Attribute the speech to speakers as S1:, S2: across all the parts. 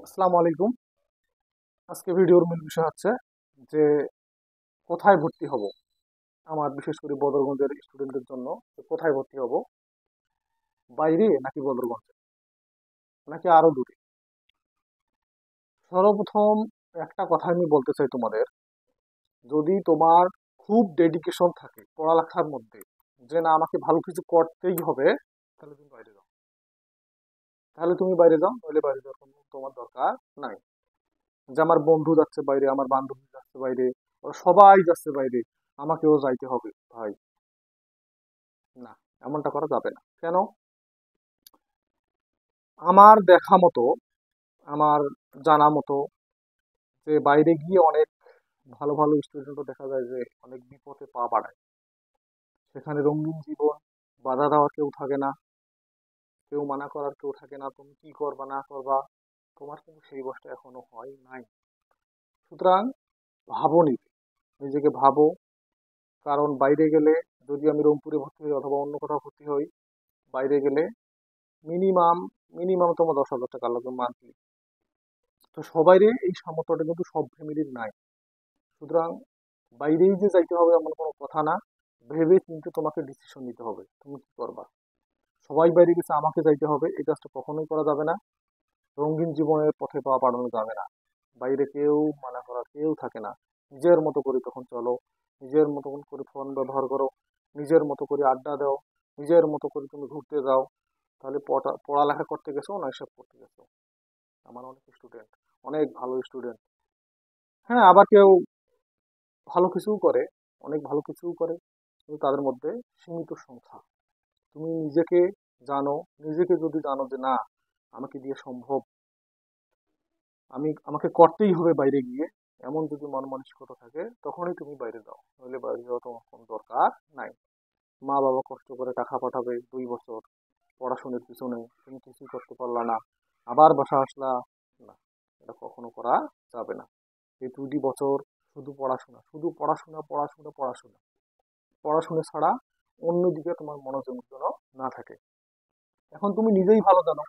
S1: আসসালামু আলাইকুম। আজকে ভিডিওর মূল বিষয় হচ্ছে যে কোথায় ভর্তি হব। আমার বিশেষ করে বদরগঞ্জের স্টুডেন্টদের জন্য যে কোথায় ভর্তি হব, বাইরে নাকি বদরগঞ্জে নাকি আরো দূরে। সর্বপ্রথম একটা কথা আমি বলতে চাই তোমাদের, যদি তোমার খুব ডেডিকেশন থাকে পড়ালেখার মধ্যে, যে না আমাকে ভালো কিছু করতেই হবে, তাহলে তুমি বাইরে যাও। নইলে বাইরে যাওয়ার কোনো তোমার দরকার নাই। যে আমার বন্ধু যাচ্ছে বাইরে, আমার বান্ধবী যাচ্ছে বাইরে, ওরা সবাই যাচ্ছে বাইরে, আমাকেও যাইতে হবে। ভাই, না, এমনটা করা যাবে না। কেন? আমার দেখা মতো, আমার জানা মতো, যে বাইরে গিয়ে অনেক ভালো ভালো স্টুডেন্টও দেখা যায় যে অনেক বিপদে পা বাড়ায়। সেখানে রঙিন জীবন, বাধা দেওয়ার কেউ থাকে না, কেউ মানা করার কেউ থাকে না, তুমি কি করবা না করবা। তোমার কিন্তু সেই বয়সটা এখনো হয় নাই। সুতরাং ভাবো, নিজেকে ভাবো। কারণ বাইরে গেলে, যদি আমি রংপুরে ভর্তি হই অথবা অন্য কোথাও ভর্তি হই, বাইরে গেলে মিনিমাম মিনিমাম তোমার 10,000 টাকা লাগবে মান্থলি। তো সবাইরে এই সামর্থ্যটা কিন্তু সব ফ্যামিলির নাই। সুতরাং বাইরেই যে যাইতে হবে এমন কোনো কথা না। ভেবে চিন্তে তোমাকে ডিসিশন নিতে হবে তুমি কি করবা। সবাই বাইরে গেছে, আমাকে যাইতে হবে, এই কাজটা কখনোই করা যাবে না। রঙিন জীবনের পথে পা বাড়ানো যাবে না। বাইরে কেউ মানা করার কেউ থাকে না। নিজের মতো করে তখন চলো, নিজের মতো করে ফোন ব্যবহার করো, নিজের মতো করে আড্ডা দাও, নিজের মতো করে তুমি ঘুরতে যাও। তাহলে পড়ালেখা করতে গেছো না এসব করতে গেছো। আমার অনেক স্টুডেন্ট, অনেক ভালো স্টুডেন্ট, হ্যাঁ, আবার কেউ ভালো কিছুও করে, অনেক ভালো কিছুও করে, কিন্তু তাদের মধ্যে সীমিত সংখ্যা। তুমি নিজেকে জানো, নিজেকে যদি জানো যে না, আমাকে দিয়ে সম্ভব, আমাকে করতেই হবে বাইরে গিয়ে, এমন যদি মন মানসিকতা থাকে, তখনই তুমি বাইরে যাও, নইলে বাইরে যাওয়া তোমার কোনো দরকার নাই। মা বাবা কষ্ট করে টাকা পাঠাবে 2 বছর পড়াশোনার পিছনে, তুমি কিছুই করতে পারলা না, আবার বাসা আসলা। না, এটা কখনো করা যাবে না। এই 2 বছর শুধু পড়াশোনা, শুধু পড়াশোনা, পড়াশোনা, পড়াশোনা, পড়াশোনা ছাড়া অন্যদিকে তোমার মনোযোগ যেন না থাকে। এখন তুমি নিজেই ভালো জানো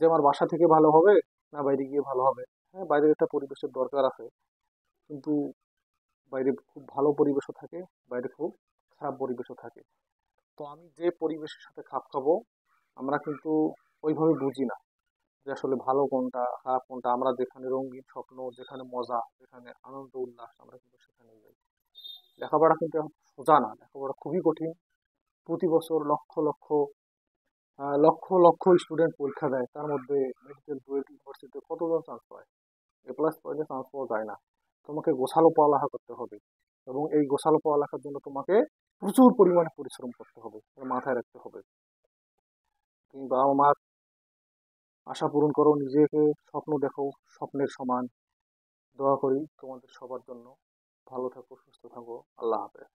S1: যে আমার বাসা থেকে ভালো হবে না বাইরে গিয়ে ভালো হবে। হ্যাঁ, বাইরের একটা পরিবেশের দরকার আছে, কিন্তু বাইরে খুব ভালো পরিবেশও থাকে, বাইরে খুব খারাপ পরিবেশও থাকে। তো আমি যে পরিবেশের সাথে খাপ খাবো, আমরা কিন্তু ওইভাবে বুঝি না যে আসলে ভালো কোনটা খারাপ কোনটা। আমরা যেখানে রঙিন স্বপ্ন, যেখানে মজা, যেখানে আনন্দ উল্লাস, আমরা কিন্তু সেখানেই যাই। লেখাপড়া কিন্তু এখন সোজা না, লেখাপড়া খুবই কঠিন। প্রতি বছর লক্ষ লক্ষ লক্ষ লক্ষ স্টুডেন্ট পরীক্ষা দেয়, তার মধ্যে মেডিকেল বুয়েট ইউনিভার্সিটিতে কতজন চান্স পায়? A+ পাইলে চান্স পাওয়া যায় না। তোমাকে গোছালো পড়ালেখা করতে হবে, এবং এই গোছালো পড়ালেখার জন্য তোমাকে প্রচুর পরিমাণে পরিশ্রম করতে হবে, এটা মাথায় রাখতে হবে। তুমি বাবা মার আশা পূরণ করো, নিজেকে স্বপ্ন দেখো স্বপ্নের সমান। দোয়া করি তোমাদের সবার জন্য। ভালো থাকো, সুস্থ থাকো। আল্লাহ হাফেজ।